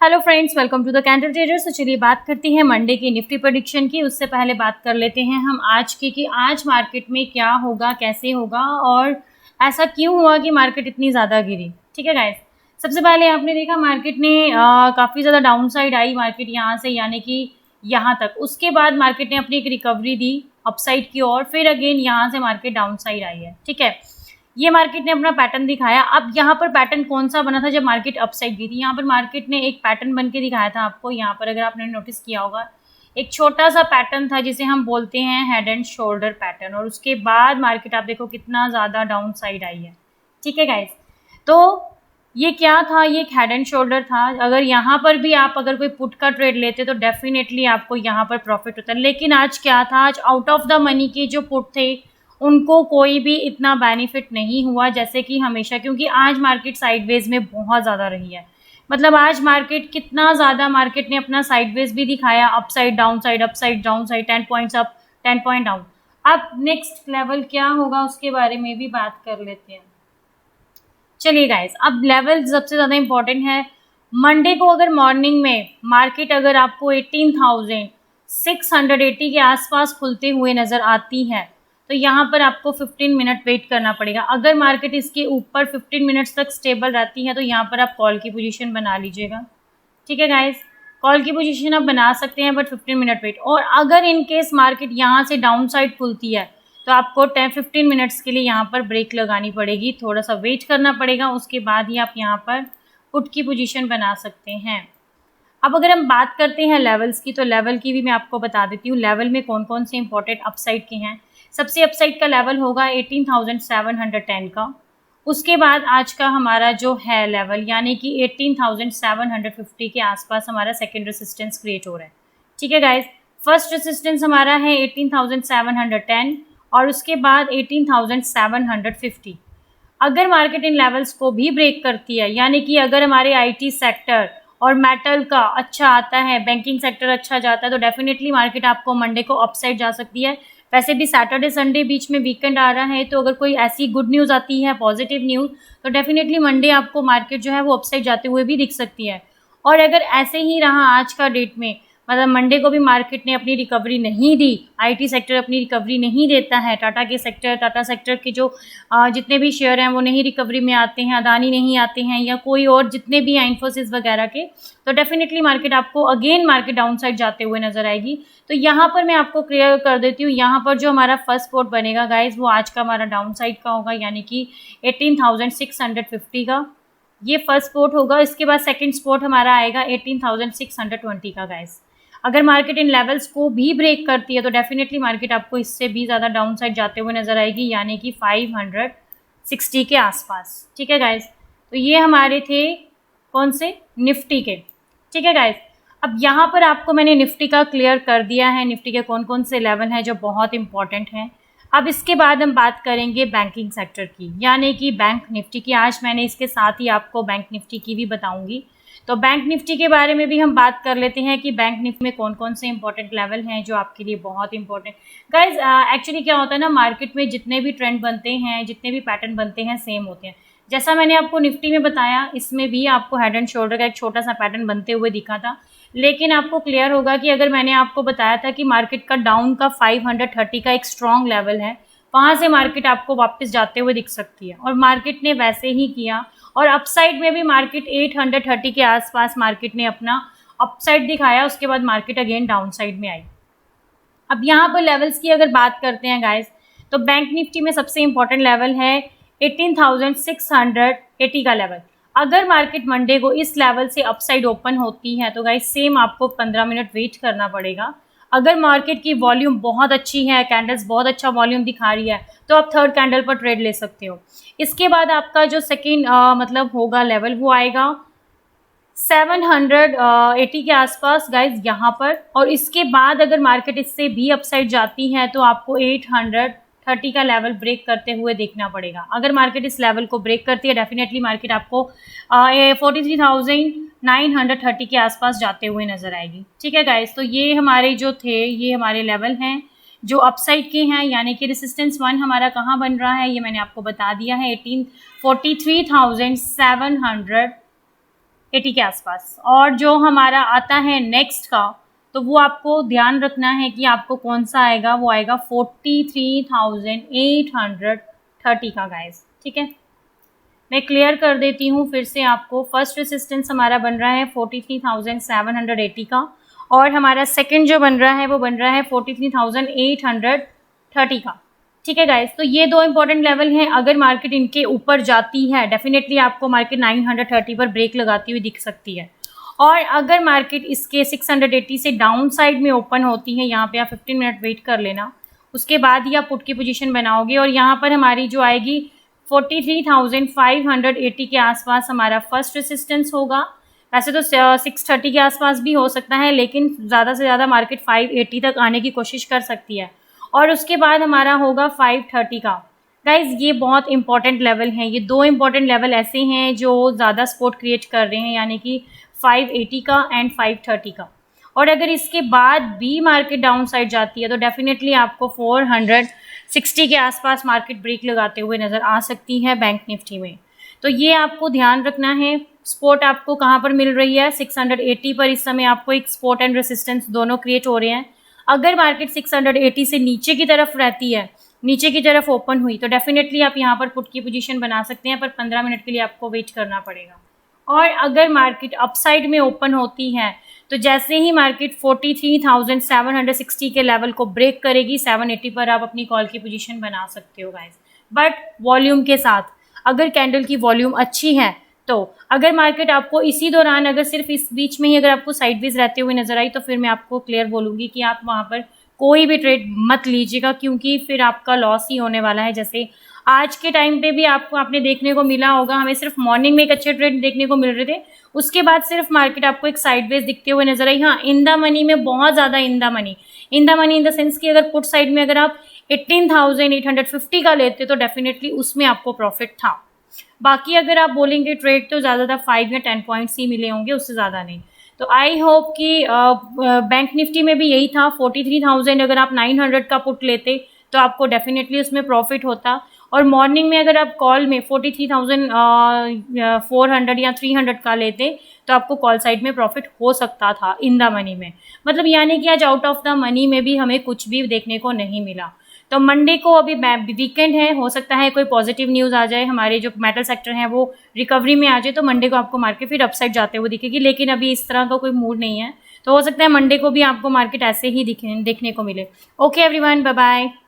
Hello friends, welcome to the candle traders. तो चलिए बात करते हैं मंडे की निफ्टी प्रेडिक्शन की। उससे पहले बात कर लेते हैं हम आज की कि आज मार्केट में क्या होगा, कैसे होगा और ऐसा क्यों हुआ कि मार्केट इतनी ज़्यादा गिरी। ठीक है गाइस, सबसे पहले आपने देखा मार्केट ने काफ़ी ज़्यादा डाउन साइड आई मार्केट यहाँ से, यानी कि यहाँ तक। उसके बाद मार्केट ने अपनी एक रिकवरी दी अपसाइड की ओर, फिर अगेन यहाँ से मार्केट डाउन साइड आई है। ठीक है, ये मार्केट ने अपना पैटर्न दिखाया। अब यहाँ पर पैटर्न कौन सा बना था जब मार्केट अपसाइड गई थी? यहाँ पर मार्केट ने एक पैटर्न बन के दिखाया था आपको। यहाँ पर अगर आपने नोटिस किया होगा, एक छोटा सा पैटर्न था जिसे हम बोलते हैं हेड एंड शोल्डर पैटर्न, और उसके बाद मार्केट आप देखो कितना ज़्यादा डाउन साइड आई है। ठीक है गाइस, तो ये क्या था? ये एक हेड एंड शोल्डर था। अगर यहाँ पर भी आप अगर कोई पुट का ट्रेड लेते तो डेफिनेटली आपको यहाँ पर प्रॉफिट होता है। लेकिन आज क्या था? आज आउट ऑफ द मनी के जो पुट थे उनको कोई भी इतना बेनिफिट नहीं हुआ जैसे कि हमेशा, क्योंकि आज मार्केट साइडवेज में बहुत ज़्यादा रही है। मतलब आज मार्केट कितना ज़्यादा मार्केट ने अपना साइडवेज भी दिखाया, up side down side, up side down side, 10 points up 10 point down. अब नेक्स्ट लेवल क्या होगा उसके बारे में भी बात कर लेते हैं। चलिए गाइस, अब लेवल सबसे ज़्यादा इंपॉर्टेंट है। मंडे को अगर मॉर्निंग में मार्केट अगर आपको 18,680 के आसपास खुलते हुए नज़र आती है तो यहाँ पर आपको 15 मिनट वेट करना पड़ेगा। अगर मार्केट इसके ऊपर 15 मिनट्स तक स्टेबल रहती है तो यहाँ पर आप कॉल की पोजीशन बना लीजिएगा। ठीक है गाइस, कॉल की पोजीशन आप बना सकते हैं, बट 15 मिनट वेट। और अगर इन केस मार्केट यहाँ से डाउन साइड खुलती है तो आपको 10-15 मिनट्स के लिए यहाँ पर ब्रेक लगानी पड़ेगी, थोड़ा सा वेट करना पड़ेगा, उसके बाद ही आप यहाँ पर पुट की पोजीशन बना सकते हैं। अब अगर हम बात करते हैं लेवल्स की, तो लेवल की भी मैं आपको बता देती हूँ लेवल में कौन कौन से इंपॉर्टेंट अपसाइड के हैं। सबसे अपसाइड का लेवल होगा 18,710 का। उसके बाद आज का हमारा जो है लेवल, यानी कि 18,750 के आसपास हमारा सेकेंड रेसिस्टेंस क्रिएट हो रहा है। ठीक है गाइज, फर्स्ट रेसिस्टेंस हमारा है 18,710 और उसके बाद 18,750। अगर मार्केट इन लेवल्स को भी ब्रेक करती है, यानी कि अगर हमारे आईटी सेक्टर और मेटल का अच्छा आता है, बैंकिंग सेक्टर अच्छा जाता है, तो डेफिनेटली मार्केट आपको मंडे को अपसाइड जा सकती है। वैसे भी सैटरडे संडे बीच में वीकेंड आ रहा है, तो अगर कोई ऐसी गुड न्यूज़ आती है, पॉजिटिव न्यूज़, तो डेफिनेटली मंडे आपको मार्केट जो है वो अपसाइड जाते हुए भी दिख सकती है। और अगर ऐसे ही रहा आज का डेट में, मतलब मंडे को भी मार्केट ने अपनी रिकवरी नहीं दी, आईटी सेक्टर अपनी रिकवरी नहीं देता है, टाटा सेक्टर के जो जितने भी शेयर हैं वो नहीं रिकवरी में आते हैं, अदानी नहीं आते हैं, या कोई और जितने भी हैं इन्फोसिस वगैरह के, तो डेफिनेटली मार्केट आपको अगेन मार्केट डाउन साइड जाते हुए नजर आएगी। तो यहाँ पर मैं आपको क्लियर कर देती हूँ, यहाँ पर जो हमारा फर्स्ट स्पॉट बनेगा गाइज वो आज का हमारा डाउन साइड का होगा, यानी कि 18,650 का ये फर्स्ट स्पॉट होगा। इसके बाद सेकंड स्पॉट हमारा आएगा 18,620 का गाइज। अगर मार्केट इन लेवल्स को भी ब्रेक करती है तो डेफिनेटली मार्केट आपको इससे भी ज़्यादा डाउन साइड जाते हुए नजर आएगी, यानी कि 560 के आसपास। ठीक है गाइज, तो ये हमारे थे कौन से? निफ्टी के। ठीक है गाइज, अब यहाँ पर आपको मैंने निफ्टी का क्लियर कर दिया है, निफ्टी के कौन कौन से लेवल हैं जो बहुत इंपॉर्टेंट हैं। अब इसके बाद हम बात करेंगे बैंकिंग सेक्टर की, यानी कि बैंक निफ्टी की। आज मैंने इसके साथ ही आपको बैंक निफ्टी की भी बताऊंगी। तो बैंक निफ्टी के बारे में भी हम बात कर लेते हैं कि बैंक निफ्टी में कौन कौन से इंपॉर्टेंट लेवल हैं जो आपके लिए बहुत इंपॉर्टेंट। गाइज एक्चुअली क्या होता है ना, मार्केट में जितने भी ट्रेंड बनते हैं, जितने भी पैटर्न बनते हैं, सेम होते हैं। जैसा मैंने आपको निफ्टी में बताया, इसमें भी आपको हेड एंड शोल्डर का एक छोटा सा पैटर्न बनते हुए दिखा था। लेकिन आपको क्लियर होगा कि अगर मैंने आपको बताया था कि मार्केट का डाउन का 530 का एक स्ट्रॉन्ग लेवल है, वहाँ से मार्केट आपको वापस जाते हुए दिख सकती है, और मार्केट ने वैसे ही किया। और अपसाइड में भी मार्केट 830 के आसपास मार्केट ने अपना अपसाइड दिखाया, उसके बाद मार्केट अगेन डाउन साइड में आई। अब यहाँ पर लेवल्स की अगर बात करते हैं गाइस, तो बैंक निफ्टी में सबसे इंपॉर्टेंट लेवल है 18,680 का लेवल। अगर मार्केट मंडे को इस लेवल से अपसाइड ओपन होती है तो गाइस सेम आपको 15 मिनट वेट करना पड़ेगा। अगर मार्केट की वॉल्यूम बहुत अच्छी है, कैंडल्स बहुत अच्छा वॉल्यूम दिखा रही है, तो आप थर्ड कैंडल पर ट्रेड ले सकते हो। इसके बाद आपका जो सेकेंड मतलब होगा लेवल, वो आएगा 780 के आसपास गाइज यहाँ पर। और इसके बाद अगर मार्केट इससे भी अपसाइड जाती है तो आपको 830 का लेवल ब्रेक करते हुए देखना पड़ेगा। अगर मार्केट इस लेवल को ब्रेक करती है, डेफिनेटली मार्केट आपको 43,930 के आसपास जाते हुए नजर आएगी। ठीक है गाइज, तो ये हमारे जो थे, ये हमारे लेवल हैं जो अपसाइड के हैं, यानी कि रेसिस्टेंस 1 हमारा कहाँ बन रहा है ये मैंने आपको बता दिया है, 43,700 80 के आसपास। और जो हमारा आता है नेक्स्ट का, तो वो आपको ध्यान रखना है कि आपको कौन सा आएगा, वो आएगा 43,830 का गाइस, ठीक है। मैं क्लियर कर देती हूँ फिर से आपको। फर्स्ट रेसिस्टेंस हमारा बन रहा है 43,780 का, और हमारा सेकंड जो बन रहा है वो बन रहा है 43,830 का, ठीक है गाइस। तो ये दो इंपॉर्टेंट लेवल हैं। अगर मार्केट इनके ऊपर जाती है, डेफिनेटली आपको मार्केट 930 पर ब्रेक लगाती हुई दिख सकती है। और अगर मार्केट इसके 680 से डाउन साइड में ओपन होती है, यहाँ पे आप 15 मिनट वेट कर लेना, उसके बाद ही आप पुट की पोजीशन बनाओगे। और यहाँ पर हमारी जो आएगी 43,580 के आसपास हमारा फर्स्ट रेसिस्टेंस होगा। वैसे तो 630 के आसपास भी हो सकता है, लेकिन ज़्यादा से ज़्यादा मार्केट 580 तक आने की कोशिश कर सकती है। और उसके बाद हमारा होगा 530 का। गाइज ये बहुत इंपॉर्टेंट लेवल हैं, ये दो इंपॉर्टेंट लेवल ऐसे हैं जो ज़्यादा सपोर्ट क्रिएट कर रहे हैं, यानी कि 580 का एंड 530 का। और अगर इसके बाद भी मार्केट डाउन साइड जाती है तो डेफिनेटली आपको 460 के आसपास मार्केट ब्रेक लगाते हुए नज़र आ सकती है बैंक निफ्टी में। तो ये आपको ध्यान रखना है। सपोर्ट आपको कहाँ पर मिल रही है, 680 पर इस समय आपको एक सपोर्ट एंड रेसिस्टेंस दोनों क्रिएट हो रहे हैं। अगर मार्केट 680 से नीचे की तरफ रहती है, नीचे की तरफ ओपन हुई, तो डेफिनेटली आप यहाँ पर पुट की पोजीशन बना सकते हैं, पर 15 मिनट के लिए आपको वेट करना पड़ेगा। और अगर मार्केट अपसाइड में ओपन होती है, तो जैसे ही मार्केट 43,760 के लेवल को ब्रेक करेगी, 780 पर आप अपनी कॉल की पोजीशन बना सकते हो गाइस, बट वॉल्यूम के साथ। अगर कैंडल की वॉल्यूम अच्छी है, तो अगर मार्केट आपको इसी दौरान, अगर सिर्फ इस बीच में ही अगर आपको साइडवेज रहते हुए नजर आई, तो फिर मैं आपको क्लियर बोलूँगी कि आप वहाँ पर कोई भी ट्रेड मत लीजिएगा, क्योंकि फिर आपका लॉस ही होने वाला है। जैसे आज के टाइम पे भी आपने देखने को मिला होगा, हमें सिर्फ मॉर्निंग में एक अच्छे ट्रेड देखने को मिल रहे थे, उसके बाद सिर्फ मार्केट आपको एक साइडवेज दिखते हुए नजर आई। हाँ, इन द मनी में बहुत ज़्यादा in the money in the sense कि अगर पुट साइड में अगर आप 18,850 का लेते तो डेफिनेटली उसमें आपको प्रॉफिट था। बाकी अगर आप बोलेंगे ट्रेड, तो ज़्यादा 5 या 10 पॉइंट्स ही मिले होंगे, उससे ज़्यादा नहीं। तो आई होप कि बैंक निफ्टी में भी यही था। 43,000 अगर आप 900 का पुट लेते तो आपको डेफिनेटली उसमें प्रॉफिट होता। और मॉर्निंग में अगर आप कॉल में 43,400 या 300 का लेते तो आपको कॉल साइड में प्रॉफिट हो सकता था इन द मनी में। मतलब यानी कि आज आउट ऑफ द मनी में भी हमें कुछ भी देखने को नहीं मिला। तो मंडे को अभी वीकेंड है, हो सकता है कोई पॉजिटिव न्यूज़ आ जाए, हमारे जो मेटल सेक्टर है वो रिकवरी में आ जाए, तो मंडे को आपको मार्केट फिर अपसाइड जाते हुए दिखेगी। लेकिन अभी इस तरह का कोई मूड नहीं है, तो हो सकता है मंडे को भी आपको मार्केट ऐसे ही देखने को मिले। Okay everyone, bye bye.